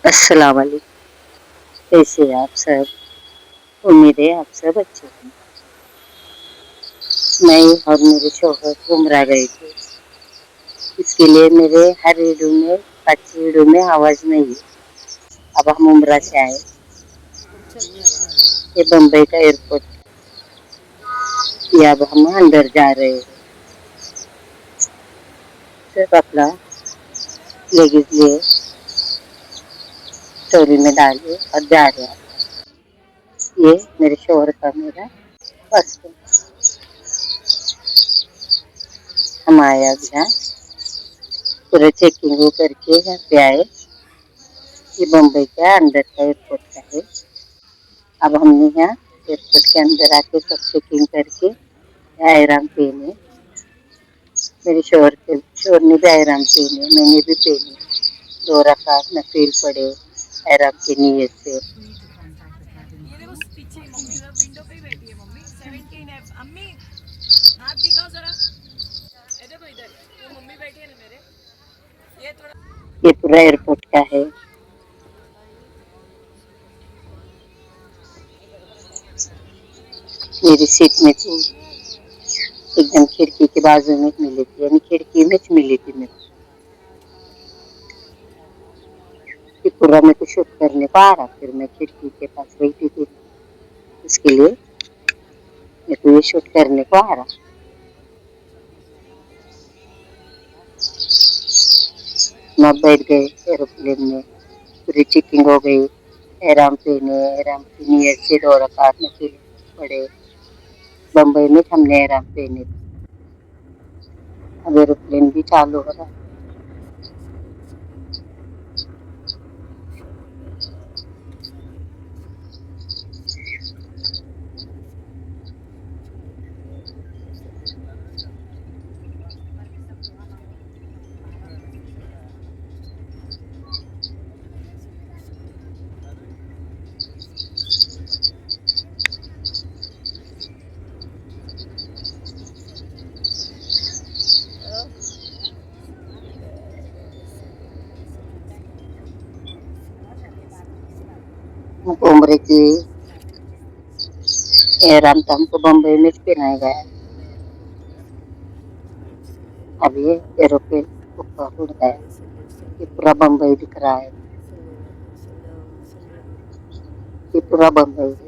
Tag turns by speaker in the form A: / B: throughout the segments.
A: अस्सलाम वालेकुम। कैसे हैं आप सब? उम्मीद है आप सब अच्छे हैं। मैं और मेरे शौहर उम्रा गए थे। इसके लिए मेरे हर वीडियो में अच्छी वीडियो में आवाज नहीं है। अब हम उम्रा से आए। ये बम्बई का एयरपोर्ट। ये अब हम अंदर जा रहे हैं। सिर्फ अपना लगेज लिए ट्रॉली में डाले और जा रहे हैं। ये मेरे शौहर का मेरा पासपोर्ट। हम आए अब यहाँ पूरा चेकिंग करके यहाँ पे आए। ये बम्बई का अंदर का एयरपोर्ट का है। अब हमने यहाँ एयरपोर्ट के अंदर आके सब चेकिंग करके आयराम पहने। मेरे शोर ने भी आयराम पहने, मैंने भी पहने। 2 रकात नफील पड़े आयराम की नीयत से। ये पूरा एयरपोर्ट का है। मेरी सीट में थी एकदम खिड़की के बाजू में मिली थी, यानी खिड़की में मिली थी मेरे को। पूरा मेरे को शूट करने को आ रहा, फिर मैं खिड़की के पास बैठी थी, इसके लिए मेरे को ये शूट करने को आ रहा। मैं बैठ गए एरोप्लेन में, पूरी चेकिंग हो गई। एहराम पहने, एहराम की नीयत से 2 रकात नफिल पड़े। बम्बई में हमने एहराम पहने। अब एरोप्लेन भी चालू हो रहा। हमको उम्र की एहराम तो हमको बम्बई में पहनाया गया। अब ये एरोप्लेन ऊपर उड़ गया। ये पूरा बम्बई दिख रहा है। ये पूरा बम्बई है।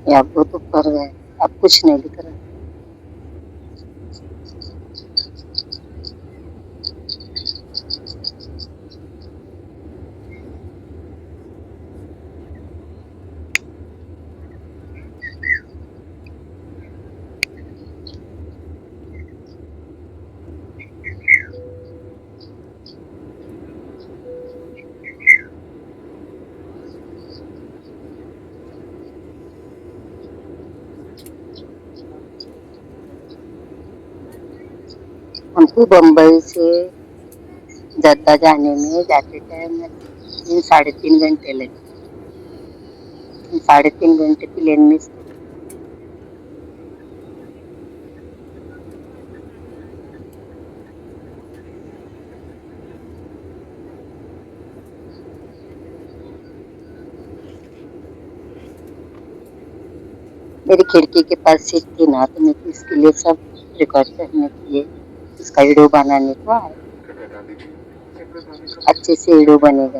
A: ये अब बहुत ऊपर गए, अब कुछ नहीं दिख रहा। हमको बम्बई से जद्दा जाने में जाते टाइम 3 साढ़े 3 घंटे लगे। 3 साढ़े 3 घंटे प्लेन में से। मेरी खिड़की के पास सीट थी ना, तो मैं इसके लिए सब रिकॉर्ड करने के लिए इसका वीडियो बनाने को आया। अच्छे से वीडियो बनेगा।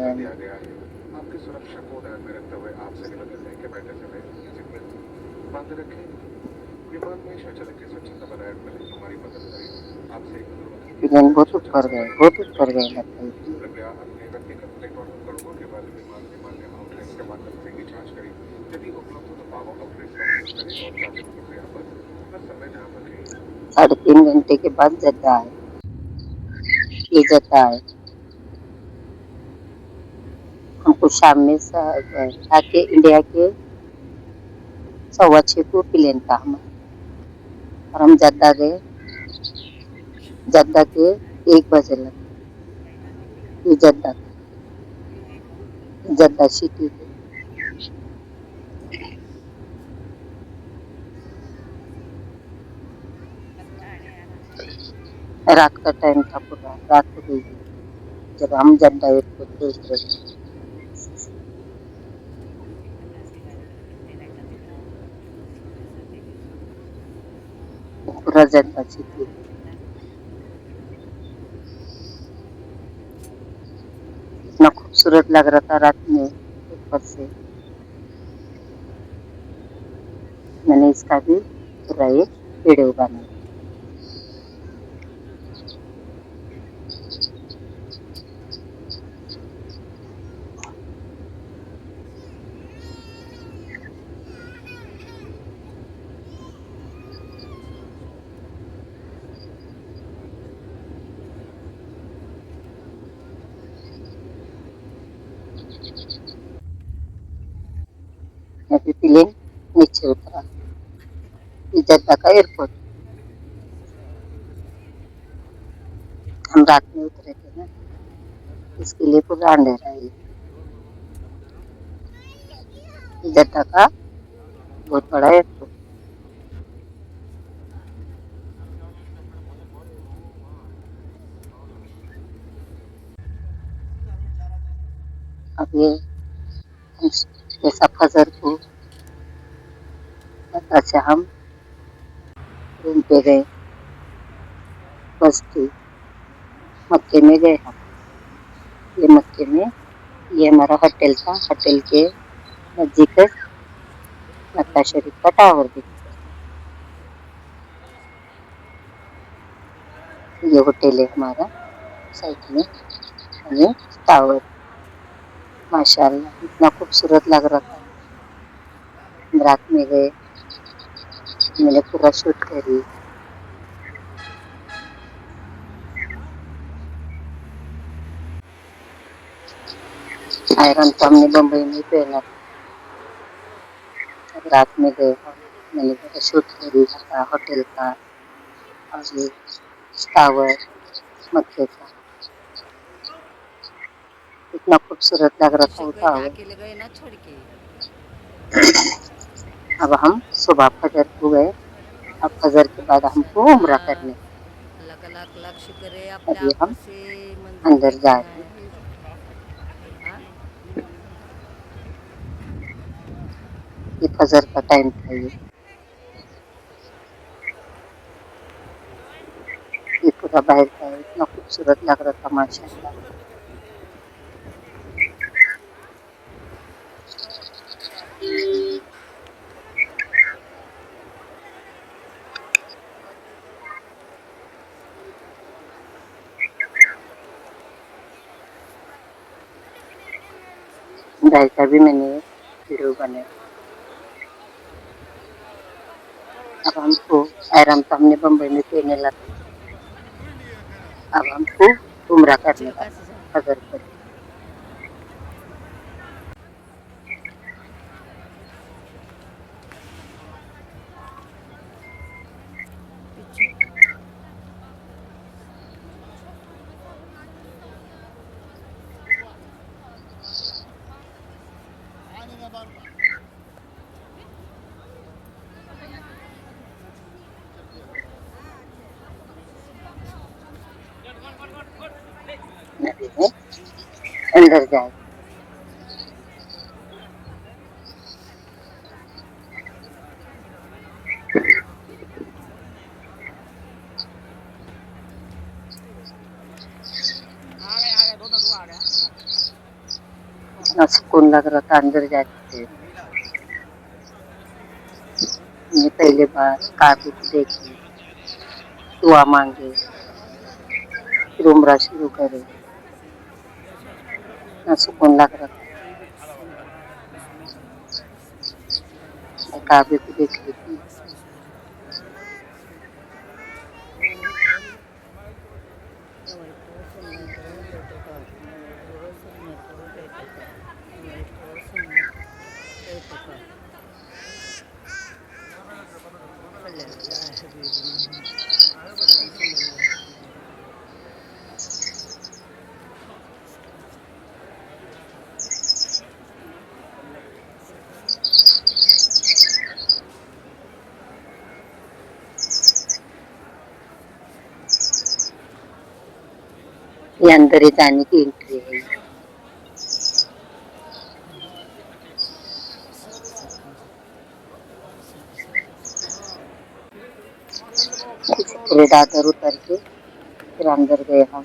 A: प्लेन बहुत ऊपर गए, बहुत ऊपर गए लगता है। साढ़े 3 घंटे के बाद जद्दा है। ये जद्दा है। हमको शाम में आके इंडिया के 6:15 को प्लेन था हमारा, और हम जद्दा गए। जद्दा के 1 बजे लगे। ये जद्दा सिटी है। रात का टाइम था, पूरा रात हो गई थी जब हम जड्डा एयरपोर्ट पे उतरे। पूरा जड्डा सिटी इतना खूबसूरत लग रहा था रात में ऊपर से। मैंने इसका भी पूरा एक वीडियो बनाया। अभी प्लेन नीचे उतरा, ये जद्दा का एयरपोर्ट। हम रात में उतरे थे ना, इसके लिए पूरा अंधेरा है। ये जद्दा का बहुत बड़ा एयरपोर्ट। अब ये हम जैसा फजर को अच्छा हम रूम पे गए, बस्ती मक्के में गए हम। ये मक्के में ये हमारा होटल था। होटल के नजदीक मक्का शरीफ का टावर दिखता है। ये होटल है हमारा साइड में, ये टावर। माशाल्लाह इतना खूबसूरत लग रहा था। हम रात में गए, मैंने पूरा शूट करी। आयरन तो हमने बम्बई में पहना था। रात में गए हम, मैंने पूरा शूट करी था होटल का और ये टावर मक्के का। इतना खूबसूरत लग रहा था वो टावर। अब हम सुबह फजर को गए। अब फजर के बाद हमको उम्रा करने, अभी हम अंदर जा रहे हैं। ये फजर का टाइम था। ये पूरा बाहर का है, इतना खूबसूरत लग रहा था माशाल्लाह। गाय का भी मैंने वीडियो बनाया। अब हमको आयरन तो हमने बम्बई में पहने लगा। अब हमको उम्रा करने का फजर पर। नदी में अंदर जाए। इतना सुकून लग रहा था अंदर जाते। हमने पहले बार काबे को देखी, दुआ मांगे, फिर उम्रा शुरू करे। इतना सुकून लग रहा था। मैं काबे को देख रही थी। ये अंदर ही जाने की एंट्री है। पूरे दादर उतर के फिर अंदर गए हम।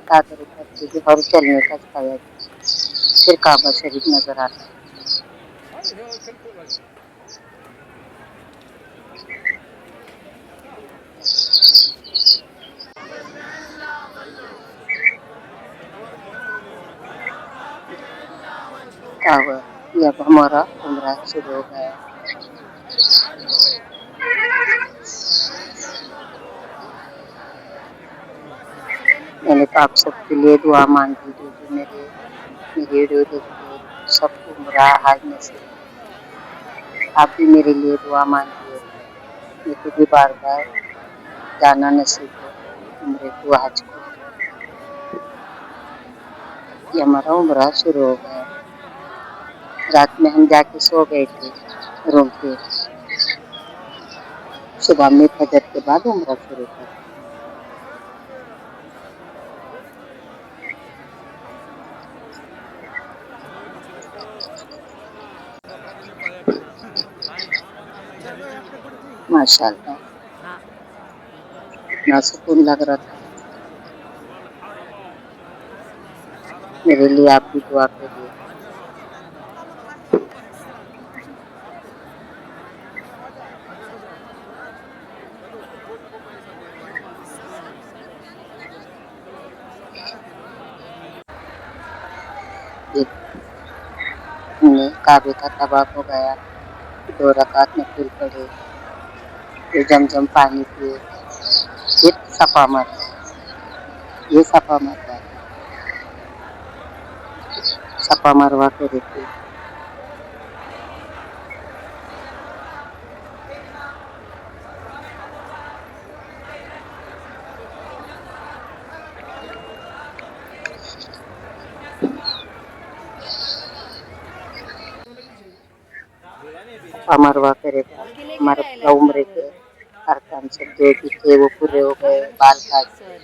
A: दादर उतर के भी और चलने का स्थान फिर काबा शरीफ नजर आता है। क्या हुआ? ये अब हमारा उम्रा शुरू हो गया। मैंने तो आप सबके लिए दुआ मांगी, जो मेरे वीडियो देखते सबको उम्रा हाज नसीब। आप भी मेरे लिए दुआ मांगिए, मुझे भी बार बार जाना नसीब हो उम्रे को, हज को। ये हमारा उम्रा शुरू हो गया। रात में हम जाके सो गए थे रूम पे। सुबह में फजर के बाद उम्रा शुरू कर। माशाल्लाह इतना सुकून लग रहा था। मेरे लिए आप भी दुआ करिए। हमने काबे का तवाफ हो गया, 2 रकात नफिल पढ़े, फिर जमजम पानी पिए, फिर सफा मरवा। ये सफा मरवा है। सफा मरवा करे थे। सफा मरवा करे था। हमारे पूरा उम्र के अरकान सब जो भी थे वो पूरे हो गए। बाल काटे,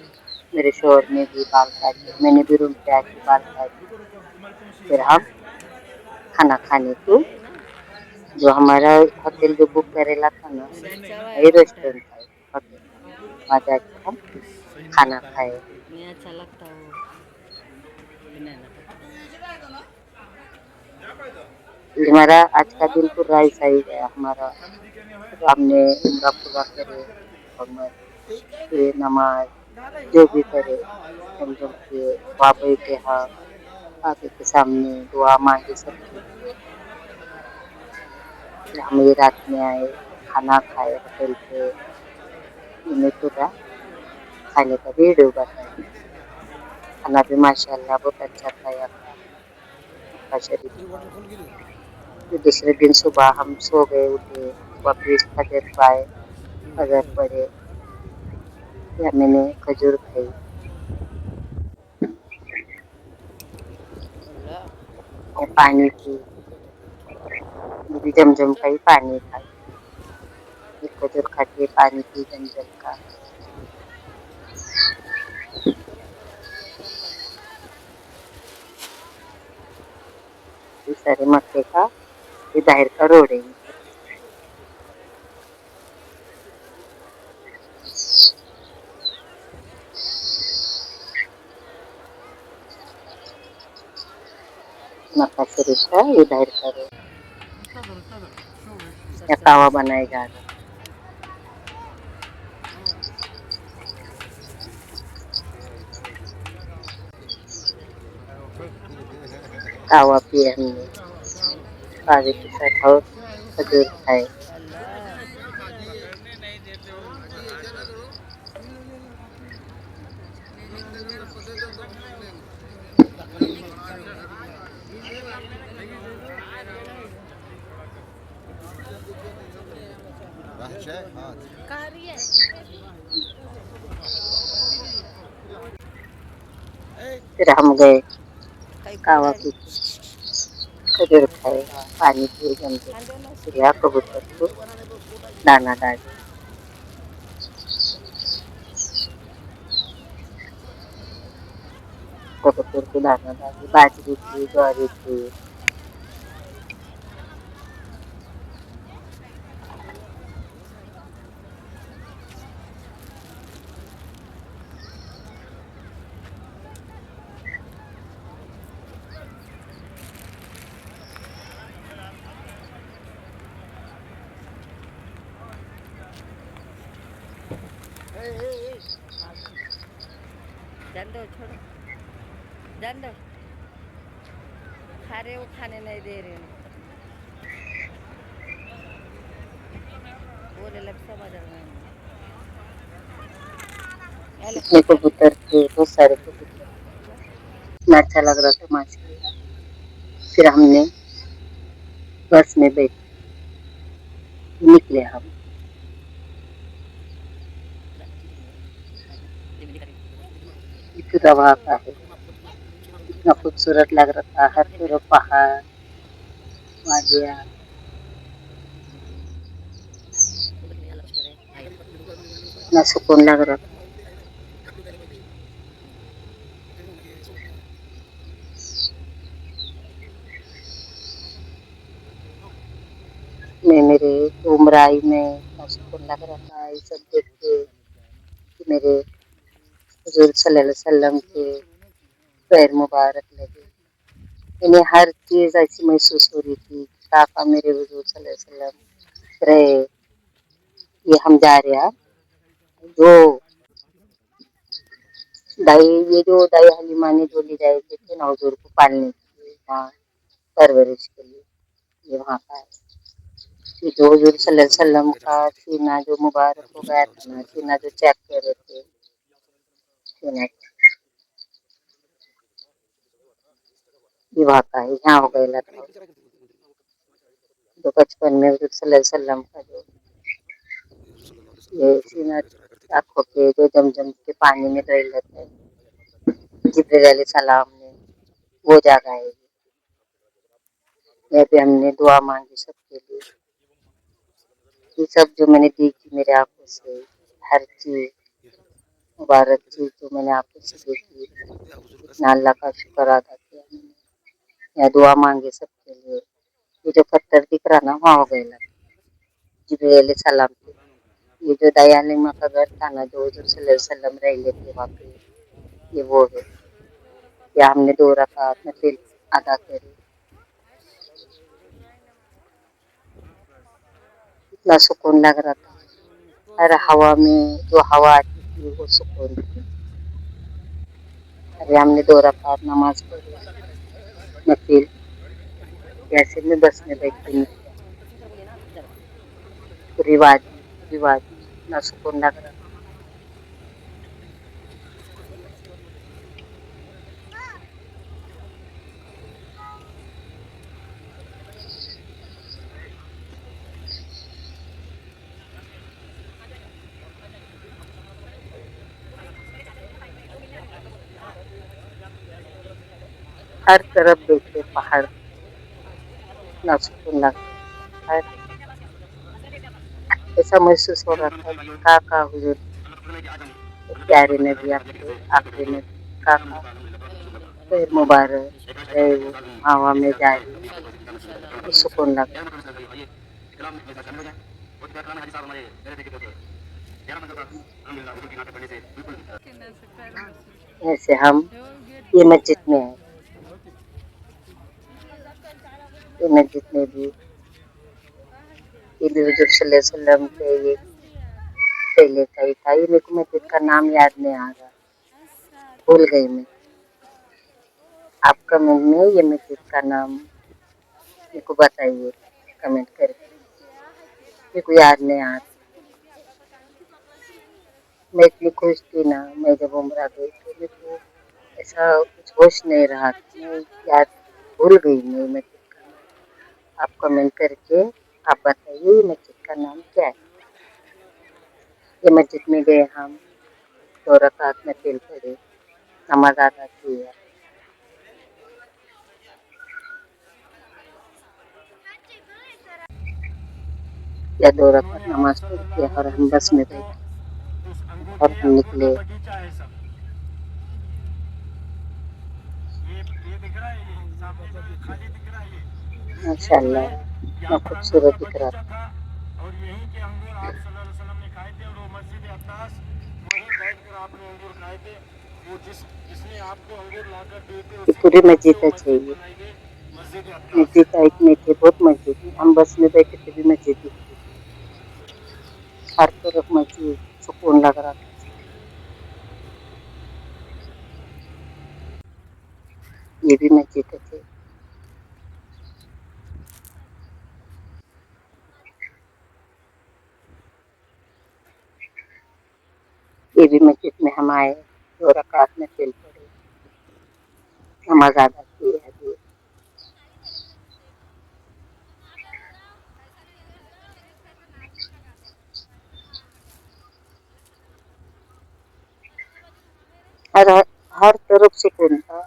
A: मेरे शोहर ने भी बाल काटे, मैंने भी रूम पे आके बाल काटे। फिर हम खाना खाने को, जो हमारा होटल जो बुक करेला था ना, वही रेस्टोरेंट था होटल, वहाँ जाके हम खाना खाए। हमारा आज का दिन पूरा ऐसा ही गया हमारा। हमने उम्रा पूरा करे और फिर नमाज जो भी करे जमजम के वहाँ बैठे हम काबे के सामने दुआ मांगे सबके लिए। फिर हम ये रात में आए, खाना खाए होटल पे। मैंने पूरा खाने का वीडियो बताया। खाना भी माशाल्लाह बहुत अच्छा खाया था मक्का शरीफ। फिर दूसरे दिन सुबह हम सो गए, उठे, वापिस फजर पाए, फजर पढ़े, फिर मैंने खजूर खाई और पानी पी। भी जमजम का ही पानी था। फिर खजूर खा के पानी पी जमजम का। इस सारे मक्के का ये बाहर का रोड है। मक्का शरीफ का ये बाहर का रोड। या कावा बनाया जा रहा है। कावा पिए हमने, कावे के साथ और खजूर खाए। फिर हम गए कावा पी के खजूर खाए। है, पानी पिए जमते। फिर यहाँ कबूतर को दाना डाले। कबूतर को दाना डाली, बाजरी थी, ज्वारी थी।
B: जान दो, छोड़ो, जान दो। खा रहे, वो खाने नहीं दे रहे हैं। बोले लग समझ रहे हैं।
A: इतने कबूतर थे, बहुत सारे कबूतर। इतना अच्छा लग रहा था माशाल्लाह। फिर हमने बस में बैठ निकले हम। पूरा वहाँ का है, इतना खूबसूरत लग रहा था, हर तरफ पहाड़, वादियाँ। इतना सुकून लग रहा था। मैं मेरे उम्राई में इतना सुकून लग रहा था, ये सब देख के कि मेरे हुजूर सल्लल्लाहु अलैहि वसल्लम के पैर मुबारक लगे। इन्हें हर चीज़ ऐसी महसूस हो रही थी कि काका मेरे हुजूर सल्लल्लाहु अलैहि वसल्लम रहे। ये हम जा रहे हैं जो दाई, ये जो दाई हलीमा ने जो ले जाए थे ना हुजूर को पालने के लिए, हाँ, परवरिश के लिए, ये वहाँ का है। कि जो हुजूर सल्लल्लाहु अलैहि वसल्लम का सीना जो मुबारक हो गया था ना, सीना जो चेक कर रहे थे, सीना ये वहाँ का है। यहाँ हो गया था जो बचपन में हुजूर सल्लल्लाहु अलैहि वसल्लम का जो ये सीना आँखों के जो जमजम के पानी में रह लेते हैं, जिब्रील अलैहिस्सलाम ने वो जगह है। यहाँ पे हमने दुआ मांगी सबके लिए। ये सब जो मैंने देखी मेरे आंखों से, हर चीज मुबारक चीज जो मैंने आंखों से देखी, इतना अल्लाह का शुक्र अदा किया मैंने। यहाँ दुआ मांगे सबके लिए। ये जो पत्थर दिख रहा ना, वहाँ हो गया जिब्रील अलैहिस्सलाम पे। ये जो दयालिमा का घर था ना, जो हुजूर सल्लल्लाहु अलैहि वसल्लम रह लेते वहाँ पे, ये वो है। या हमने 2 रकात नफिल अदा करी। इतना सुकून लग रहा था, हर हवा में जो हवा आती थी वो सुकून थी। अरे हमने 2 रकात नमाज पढ़ी नफिल, जैसे में बस में बैठ के निकले। पूरी वादी इतना सुकून लग रहा था। हर तरफ देखे पहाड़, इतना सुकून लग रहा था। ऐसा महसूस हो रहा था कि काका हुजूर प्यारे नबी अपने आखिरी नबी काका पैर मुबारक है, वो हवा में जा रही, तो सुकून लग रहा है। ऐसे हम ये मस्जिद में है, ये मस्जिद में भी ये भी हुजूर सल्लल्लाहु अलैहि वसल्लम के ये पहले का ही था। ये मेरे को मस्जिद का नाम याद नहीं आ रहा, भूल गई मैं। आप कमेंट में ये मस्जिद का नाम मेरे को बताइए, कमेंट करके। मेरे को याद नहीं आ रहा। मैं इतनी खुश थी ना, मैं जब उम्रा गई तो मेरे को ऐसा कुछ होश नहीं रहा, मैं याद भूल गई मैं मस्जिद का नाम। आप कमेंट करके आप बताइए ये मस्जिद का नाम क्या है। ये मस्जिद में गए हम, 2 रकात नफिल पढ़े, नमाज अदा किया। या दो रकात नमाज पढ़ के और हम बस में बैठे और हम निकले। माशाल्लाह इतना खूबसूरत दिख रहा था।
C: और यहीं के अंगूर आप सल्लल्लाहु अलैहि वसल्लम ने खाए थे और वो मस्जिद अत्तास वहीं बैठकर आपने अंगूर खाए थे। वो जिसने आपको अंगूर लाकर दिए थे
A: ये
C: उसी
A: पूरी
C: के नाम से
A: मस्जिद
C: वो
A: अच्छी
C: मस्जिद
A: है।
C: बनाई गई, मस्जिद अत्तास।
A: मस्जिद साइड में थे, बहुत मस्जिद है। हम बस में बैठे थे भी मस्जिद दिख रही थी, हर तरफ मस्जिद, सुकून लग रहा था। ये भी मस्जिद अच्छी। ये भी मस्जिद में हम आए, 2 रकात में नफिल पढ़े, नमाज अदा की है अभी। हर हर तरफ सुकून था,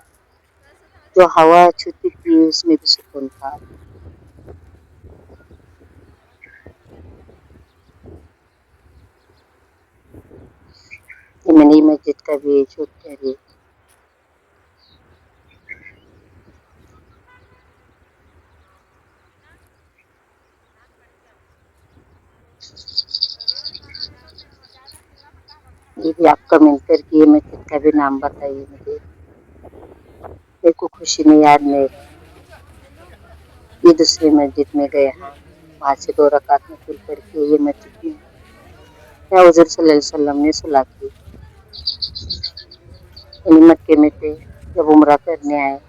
A: जो हवा छूती थी उसमें भी सुकून था। ये मनी मस्जिद का भी शूट करिए। ये भी आप कमेंट करके ये मस्जिद का भी नाम बताइए मुझे, मेरे को खुशी में याद नहीं रहा। ये दूसरी मस्जिद में गए हम, वहाँ से 2 रकात नफिल पढ़ के ये मस्जिद में या हुज़ूर सल्लल्लाहु अलैहि वसल्लम ने सुला की। यानी मक्के में थे जब उम्रा करने आए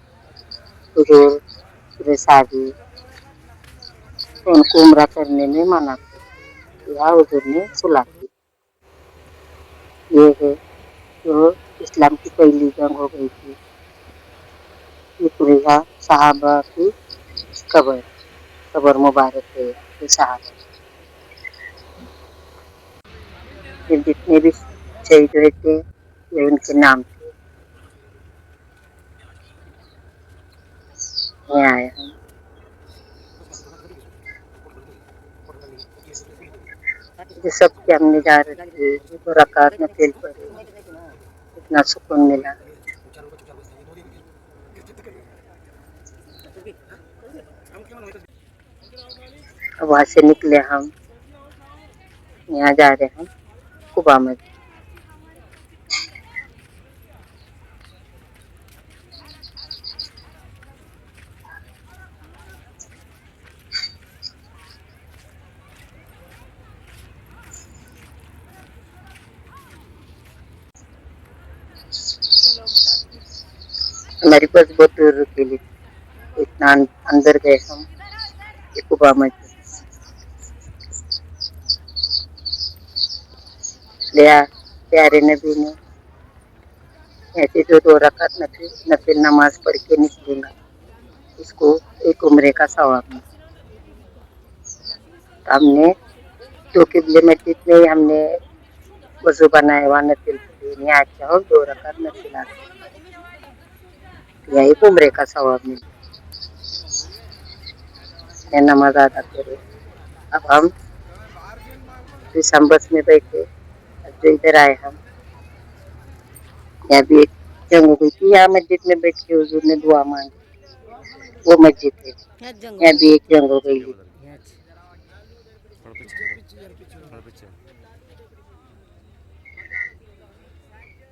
A: हुज़ूर पूरे सादी, तो उनको उम्रा करने में मना किया, यहाँ हुज़ूर ने सुला की। ये है जो इस्लाम की पहली जंग हो गई थी। ये पूरी सहाबा की कबर मुबारक है ये सहाबा। फिर जितने भी शहीद हुए थे ये उनके नाम थे। यहाँ आए हम, जो सबके हमने जा रहे थे, 2 रकात नफिल पढ़े, इतना सुकून मिला। अब वहाँ से निकले हम, यहाँ जा रहे हैं कुबा मस्जिद। हमारी बस बहुत दूर रुकेली, इतना अंदर गए हम कुबा मस्जिद। प्यारे नबी ने ऐसे जो 2 रकात नफिल नमाज पढ़ के निकलेगा इसको एक उम्रे का सवाब मिला। तो हमने 2 किबले मस्जिद में ही हमने वजू बनाया, वहाँ नफिल पढ़े, यहाँ चाहो 2 रकात नफिल या एक उम्रे का सवाब मिला, नमाज अदा करे। अब हम बस में बैठे, जो इधर आए हम, यहाँ भी एक जंग हो गई थी, यहाँ मस्जिद में बैठ के हुजूर ने दुआ मांगी, वो मस्जिद है। यहाँ भी एक जंग हो गई।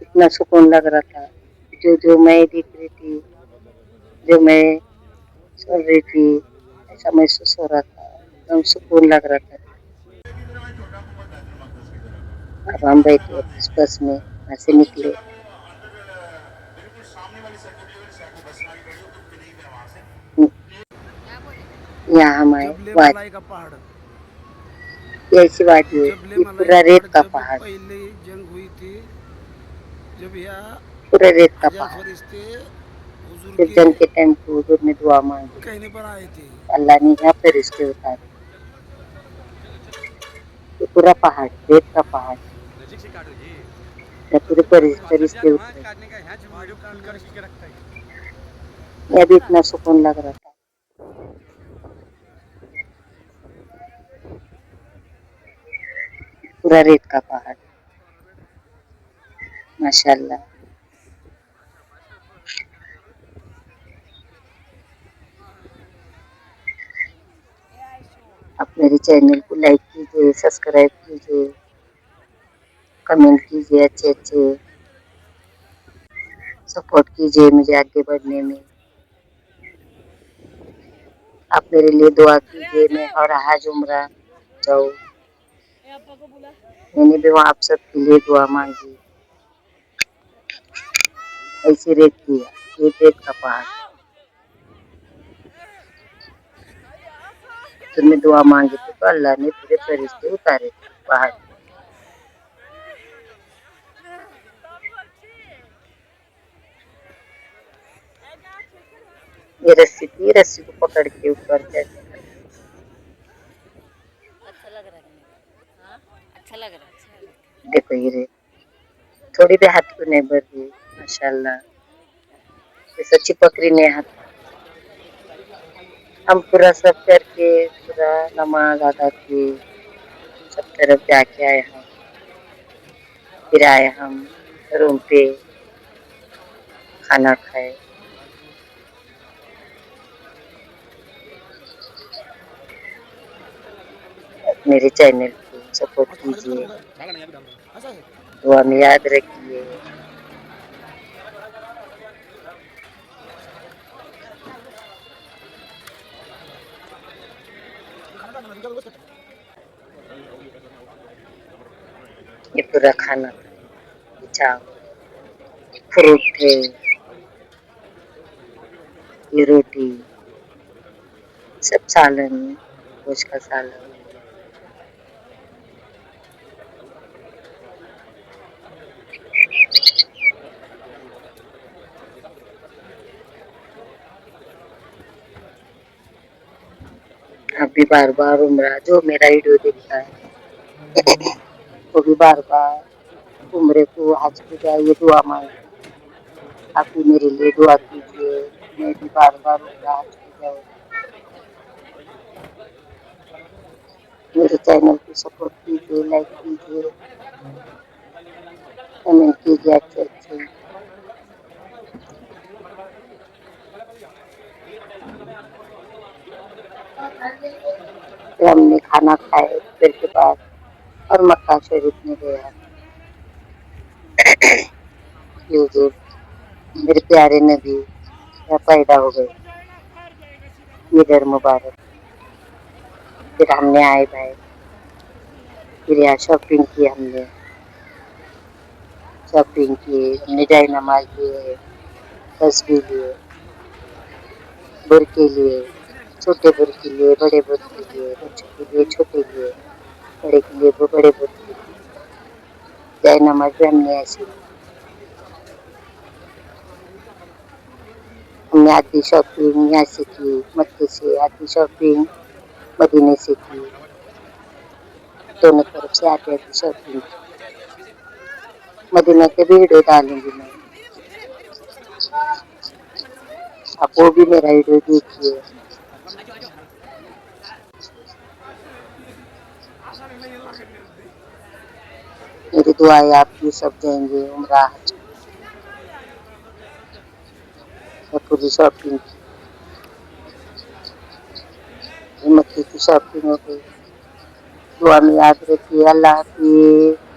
A: इतना सुकून लग रहा था, जो मैं दिख रही थी, जो मैं सुन रही थी, ऐसा महसूस हो रहा था, एकदम सुकून लग रहा था। अब हम बैठे इस बस में, वहाँ से निकले, यहाँ हम आए वादी, ऐसी वादी है, ये पूरा रेत का पहाड़,
C: जंग हुई थी जब यहाँ
A: पूरा रेत का पहाड़।
C: हुजूर
A: फिर जंग के टाइम पे हुजूर ने दुआ मांगी,
C: कहने पर आए थे,
A: अल्लाह ने यहाँ फरिश्ते उतारे। ये पूरा पहाड़ रेत का पहाड़, पूरे फरिश्ते उतरे। यह भी इतना सुकून लग रहा था। पूरा रेत का पहाड़, माशाल्लाह। आप मेरे चैनल को लाइक कीजिए, सब्सक्राइब कीजिए, कमेंट कीजिए, अच्छे अच्छे सपोर्ट कीजिए मुझे आगे बढ़ने में। आप मेरे लिए दुआ कीजिए, मैं और हज उम्रा जाऊँ। मैंने भी वहाँ आप सबके लिए दुआ मांगी। ऐसी रेत किया, ये रेत का पहाड़, तो मैं दुआ मांगी थी तो अल्लाह ने पूरे फरिश्ते उतारे थे पहाड़। ये रस्सी थी, रस्सी को पकड़ के ऊपर चढ़ने का।
B: अच्छा लग रहा है, हाँ अच्छा लग रहा है।
A: देखो ये रेत थोड़ी भी हाथ को नहीं भर रही, माशाल्लाह। ये सच्ची पकड़ी नहीं हाथ। हम पूरा सब करके पूरा नमाज अदा किए, सब तरफ जाके आए हम। फिर आए हम रूम पे, खाना खाए। मेरे चैनल को सपोर्ट कीजिए, दुआ में याद रखिए। ये पूरा खाना था, ये चावल, फ्रूट थे, ये रोटी, सब सालन, गोश्त का सालन। अभी बार बार उम्रा जो मेरा वीडियो देखता है वो भी बार बार उम्रे को हज को जाइए, दुआ मांगे। आप भी मेरे लिए दुआ कीजिए, मैं भी बार बार उम्रा हज को जाऊँ। मेरे चैनल को सपोर्ट कीजिए, लाइक कीजिए, कमेंट कीजिए अच्छे अच्छे। फिर हमने खाना खाए फिर के बाद और मक्का शरीफ में गया। यूजुर मेरे प्यारे नबी यहाँ पैदा हो गए, ईद मुबारक। फिर हमने आए भाई, फिर यहाँ शॉपिंग की, हमने शॉपिंग की, हमने जाए नमाज लिए, तस्बीह लिए, बुरके लिए, छोटे बुरके लिए, बड़े बुरके लिए, बच्चों के लिए छोटे लिए, बड़े के लिए वो बड़े बुरके लिए। जाए नमाज भी हमने ऐसी, हमने आधी शॉपिंग यहाँ से की मक्के से, आधी शॉपिंग मदीने से की, दोनों तरफ से आधी आधी शॉपिंग की। मदीना के भी वीडियो डालूंगी मैं, आप वो भी मेरा वीडियो देखिए। मेरी दुआएं आपकी सब जाएंगे उम्रा हज। मैं पूरी शॉपिंग की, मक्के की शॉपिंग हो गई। दुआ में याद रखिए। अल्लाह हाफिज़।